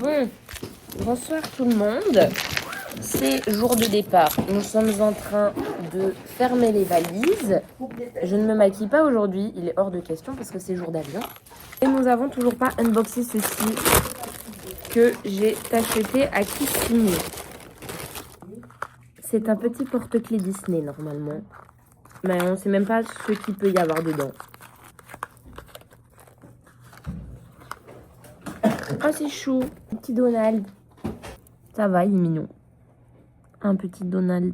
Bon, bonsoir tout le monde. C'est jour de départ. Nous sommes en train de fermer les valises. Je ne me maquille pas aujourd'hui, il est hors de question parce que c'est jour d'avion. Et nous avons toujours pas unboxé ceci que j'ai acheté à Kissimmee. C'est un petit porte-clés Disney normalement. Mais on sait même pas ce qu'il peut y avoir dedans. Ah, c'est chou. Un petit Donald. Ça va, il est mignon. Un petit Donald.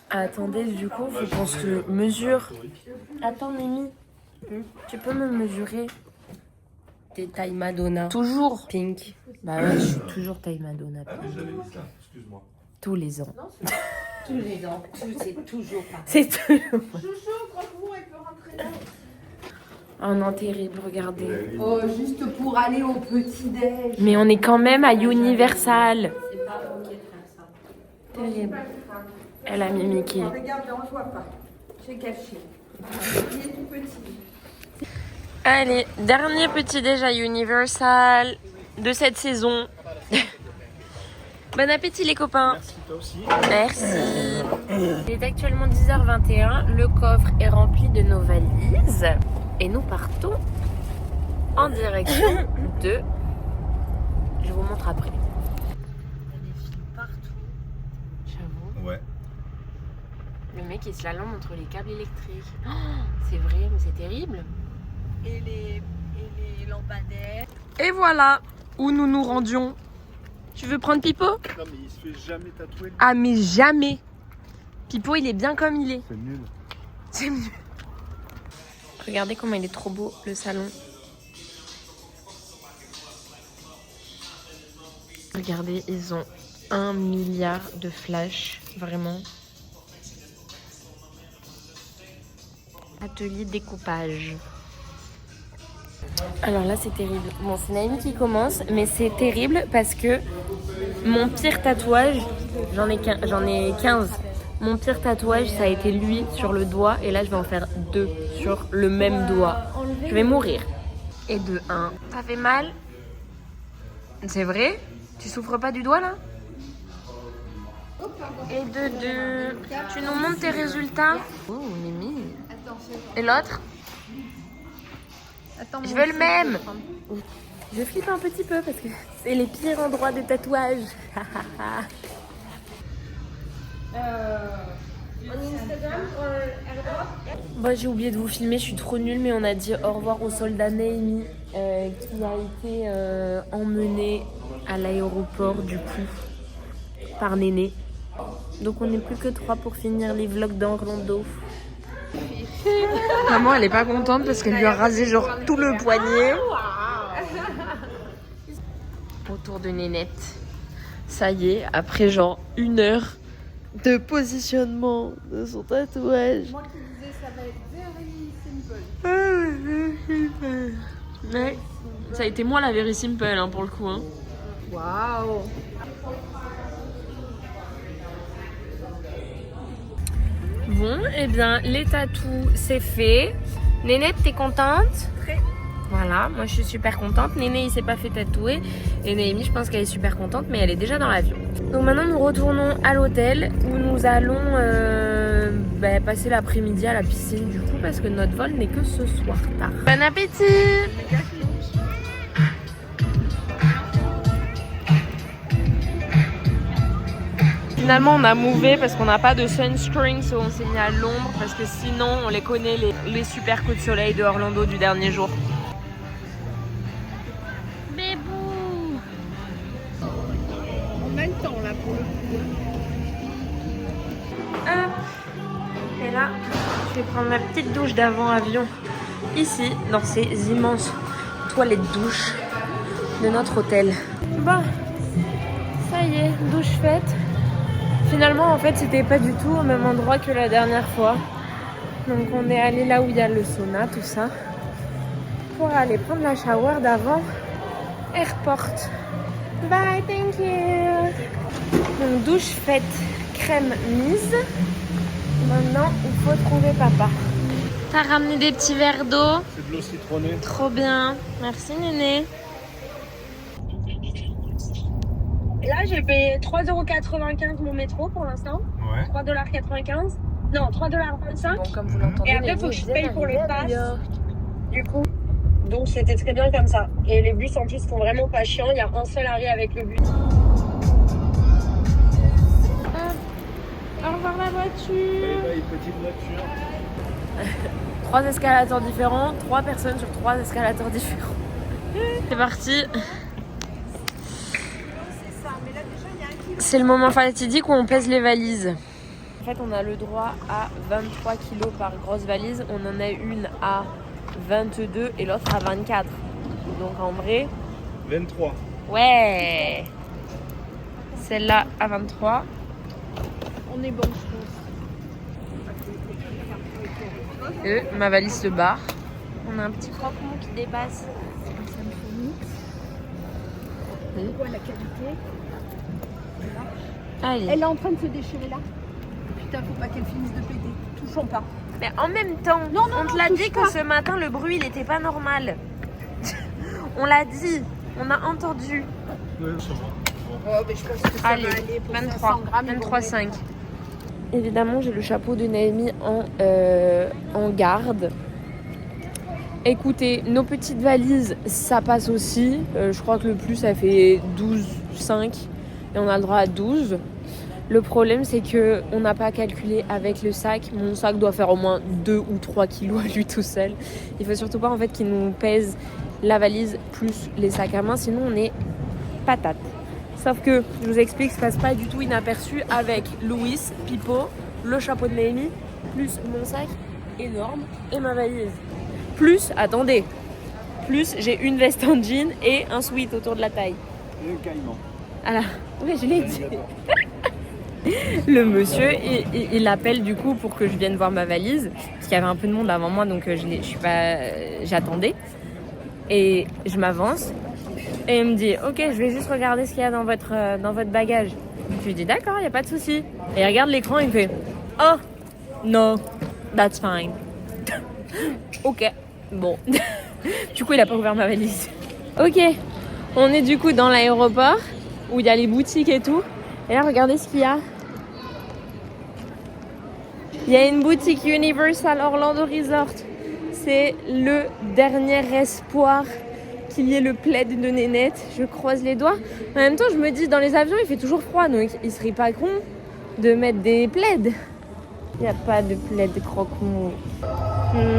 Attendez, du coup, faut qu'on se mesure. Attends, Mimi. Tu peux me mesurer tes tailles Madonna? Toujours pink. Bah ouais, je suis toujours taille Madonna. Excuse-moi. Tous les ans. Tous les ans, c'est toujours pareil. C'est toujours. Chouchou, crois-moi, elle peut rentrer là. Oh non, terrible, regardez. Oh, juste pour aller au petit-déj. Mais on est quand même à Universal. C'est pas ok de faire ça. Terrible. Elle a mis Mickey. Regarde, on ne voit pas. J'ai caché. Il est tout petit. Allez, dernier petit déj à Universal de cette saison. Bon appétit les copains. Merci, toi aussi. Merci. Il est actuellement 10h21. Le coffre est rempli de nos valises. Et nous partons en direction de... Je vous montre après. Il y a des fils partout. J'avoue. Ouais. Le mec il se la lambe entre les câbles électriques. Oh, c'est vrai, mais c'est terrible. Et les lampadaires. Et voilà où nous nous rendions. Tu veux prendre Pipo? Non, mais il se fait jamais tatouer. Ah mais jamais. Pipo il est bien comme il est. C'est nul. C'est mieux. Regardez comment il est trop beau le salon. Regardez, ils ont 1 milliard de flash, vraiment. Atelier découpage. Alors là c'est terrible. Bon, c'est Naïmi qui commence, mais c'est terrible parce que mon pire tatouage, j'en ai 15. Mon pire tatouage, ça a été lui sur le doigt. Et là, je vais en faire 2 sur le même doigt. Je vais mourir. Et de 1. Ça fait mal? C'est vrai? Tu souffres pas du doigt, là? Et de 2. Tu nous montres tes résultats? Oh, Mimi. Et l'autre? Je veux le même. Je flippe un petit peu parce que c'est les pires endroits de tatouage. Bon, j'ai oublié de vous filmer, je suis trop nulle, mais on a dit au revoir au soldat Naïmi qui a été emmené à l'aéroport du coup par Néné. Donc on n'est plus que 3 pour finir les vlogs d'Orlando. Maman elle est pas contente parce qu'elle lui a rasé genre tout le poignet. Autour de Nénette. Ça y est, après genre 1 heure de positionnement de son tatouage. Moi qui disais ça va être very simple. Ouais, ça a été moi la very simple hein, pour le coup. Hein. Waouh. Bon, et bien les tatous c'est fait. Nénette, t'es contente? Très. Voilà, moi je suis super contente. Néné il s'est pas fait tatouer. Et Naïmi je pense qu'elle est super contente mais elle est déjà dans l'avion. Donc maintenant nous retournons à l'hôtel où nous allons passer l'après-midi à la piscine du coup parce que notre vol n'est que ce soir tard. Bon appétit! Finalement on a mouvé parce qu'on n'a pas de sunscreen, so on s'est mis à l'ombre parce que sinon on les connaît les super coups de soleil de Orlando du dernier jour. Bébou! On a le temps là pour le coup. Hop. Et là, je vais prendre ma petite douche d'avant avion ici dans ces immenses toilettes douches de notre hôtel. Bon, ça y est, douche faite. Finalement, en fait, c'était pas du tout au même endroit que la dernière fois. Donc, on est allé là où il y a le sauna, tout ça, pour aller prendre la shower d'avant airport. Bye, thank you. Donc, douche faite, crème mise. Maintenant, il faut trouver papa. T'as ramené des petits verres d'eau? C'est de l'eau citronnée. Trop bien. Merci, Néné. là, j'ai payé 3,95 € mon métro pour l'instant. Ouais. 3,95 $. Non, 3,25 $. Bon, comme vous l'entendez, Et après, il faut que je paye pour le pass. Du coup, donc c'était très bien comme ça. Et les bus en plus sont vraiment pas chiants. Il y a un seul arrêt avec le bus. Au revoir la voiture. Bye bye, petite voiture. 3 escalators différents, 3 personnes sur 3 escalators différents. C'est parti. C'est le moment fatidique où on pèse les valises. En fait, on a le droit à 23 kilos par grosse valise. On en a une à 22 et l'autre à 24. Donc en vrai... 23. Ouais. Celle-là à 23. On est bon, je pense. Et ma valise se barre. On a un petit croque-mou qui dépasse. On voit la qualité. Allez. Elle est en train de se déchirer là. Putain, faut pas qu'elle finisse de péter. Touchons pas. Mais en même temps, on te l'a dit que ce matin, le bruit, il était pas normal. On l'a dit. On a entendu. Ouais, ça va. Oh, mais je pense que ça Allez, va aller pour 23, 500 grammes. 23,5. Évidemment, j'ai le chapeau de Naomi en garde. Écoutez, nos petites valises, ça passe aussi. Je crois que le plus, ça fait 12,5 et on a le droit à 12. Le problème, c'est qu'on n'a pas calculé avec le sac. Mon sac doit faire au moins 2 ou 3 kilos à lui tout seul. Il faut surtout pas en fait qu'il nous pèse la valise plus les sacs à main, sinon on est patate. Sauf que, je vous explique, ça passe pas du tout inaperçu avec Louis, Pipo, le chapeau de Naomi, plus mon sac énorme et ma valise. Plus, attendez, plus j'ai une veste en jean et un sweat autour de la taille. Et le caïman. Voilà, oui je l'ai dit. Le monsieur, il appelle du coup pour que je vienne voir ma valise, parce qu'il y avait un peu de monde avant moi, donc j'attendais. Et je m'avance. Et il me dit, ok, je vais juste regarder ce qu'il y a dans votre bagage. Je lui dis, d'accord, il n'y a pas de souci. Et il regarde l'écran, il me fait, oh, no, that's fine. Ok, bon. Du coup, il n'a pas ouvert ma valise. Ok, on est du coup dans l'aéroport, où il y a les boutiques et tout. Et là, regardez ce qu'il y a. Il y a une boutique Universal Orlando Resort. C'est le dernier espoir qu'il y ait le plaid de Nénette. Je croise les doigts. En même temps, je me dis, dans les avions, il fait toujours froid. Donc, il serait pas con de mettre des plaids. Il n'y a pas de plaid croque-mou.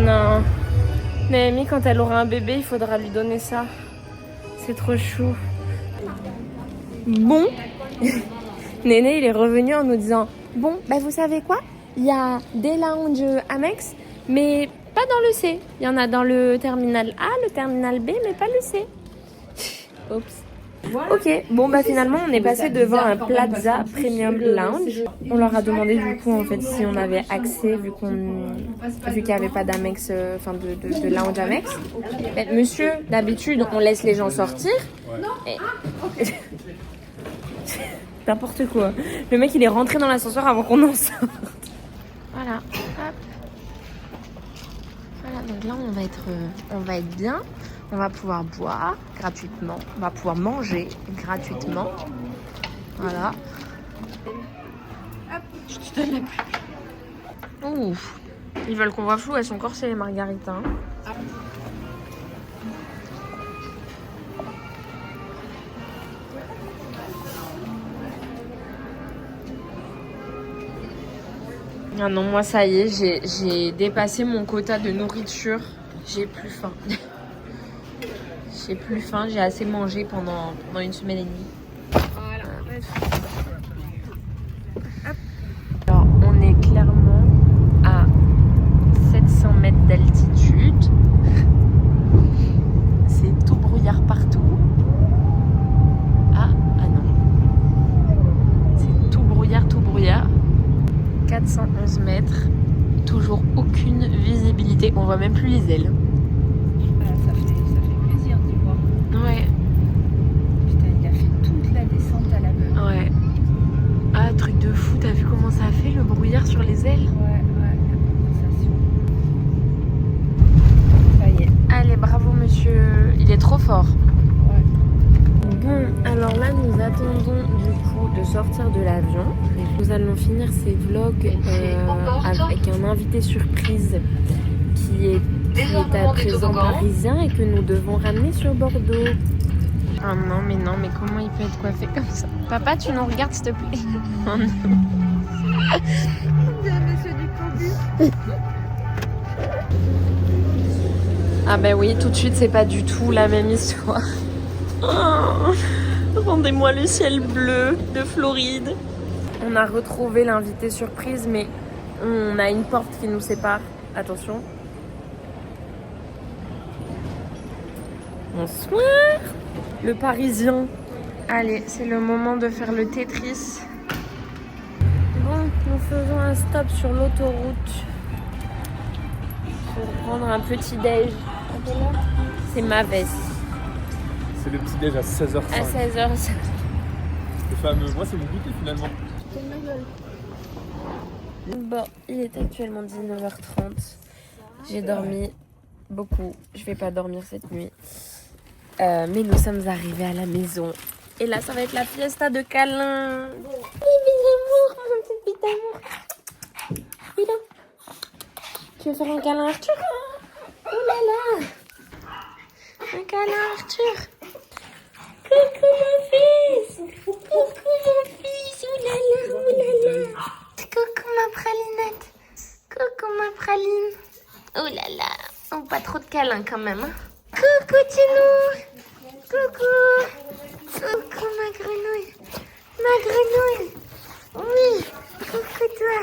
Non. Naomi, quand elle aura un bébé, il faudra lui donner ça. C'est trop chou. Bon. Néné, il est revenu en nous disant, bon, bah vous savez quoi? Il y a des lounges Amex, mais pas dans le C. Il y en a dans le terminal A, le terminal B, mais pas le C. Oups. Ok, bon bah finalement on est passé devant un Plaza Premium Lounge. On leur a demandé du coup en fait si on avait accès vu qu'il n'y avait pas d'Amex, de lounge Amex. Mais, monsieur, d'habitude on laisse les gens sortir. Et... N'importe quoi. Le mec il est rentré dans l'ascenseur avant qu'on en sorte. Voilà, hop. Voilà, donc là on va être bien. On va pouvoir boire gratuitement. On va pouvoir manger gratuitement. Voilà. Hop, je te donne la pub. Ouf. Ils veulent qu'on voit flou, elles sont corsées les margaritas. Hein. Ah non, moi ça y est, j'ai dépassé mon quota de nourriture. J'ai plus faim. J'ai plus faim, j'ai assez mangé pendant une semaine et demie. Voilà. Alors, on est clairement à 700 mètres d'altitude. C'est tout brouillard partout. Ah non. C'est tout brouillard, tout brouillard. 411 mètres. Toujours aucune visibilité. On voit même plus les ailes. Ça fait plaisir d'y voir. Ouais. Putain, il a fait toute la descente à l'aveugle. Ouais. Ah, truc de fou, t'as vu comment ça a fait le brouillard sur les ailes? Ouais, la compensation. Ça y est. Allez, bravo monsieur, il est trop fort. Ouais. Bon, alors là nous attendons du coup de sortir de l'avion. Nous allons finir ces vlogs avec un invité surprise qui est à présent parisien et que nous devons ramener sur Bordeaux. Ah non, mais comment il peut être coiffé comme ça? Papa, tu nous regardes s'il te plaît? Oh non. Monsieur du Cambu. Ah bah oui, tout de suite, c'est pas du tout la même histoire. Oh, rendez-moi le ciel bleu de Floride. On a retrouvé l'invité surprise, mais on a une porte qui nous sépare. Attention. Bonsoir. Le Parisien. Allez, c'est le moment de faire le Tetris. Bon, nous faisons un stop sur l'autoroute pour prendre un petit déj. C'est ma veste. C'est le petit déj à 16h05. À 16h. Le fameux. Moi, c'est mon goûter finalement. Bon, il est actuellement 19h30. J'ai dormi beaucoup. Je vais pas dormir cette nuit. Mais nous sommes arrivés à la maison. Et là, ça va être la fiesta de câlins. Bébé d'amour, mon petit bébé d'amour. Dis donc. Tu veux faire un câlin à Arthur? Oh là là. Un câlin à Arthur. Coucou mon fils. Coucou mon fils. Oh là là, oh là là. Coucou ma pralinette. Coucou ma praline. Oh là là. Oh, pas trop de câlins quand même. Hein. Coucou Tinou. Coucou. Coucou ma grenouille. Ma grenouille. Oui. Coucou toi.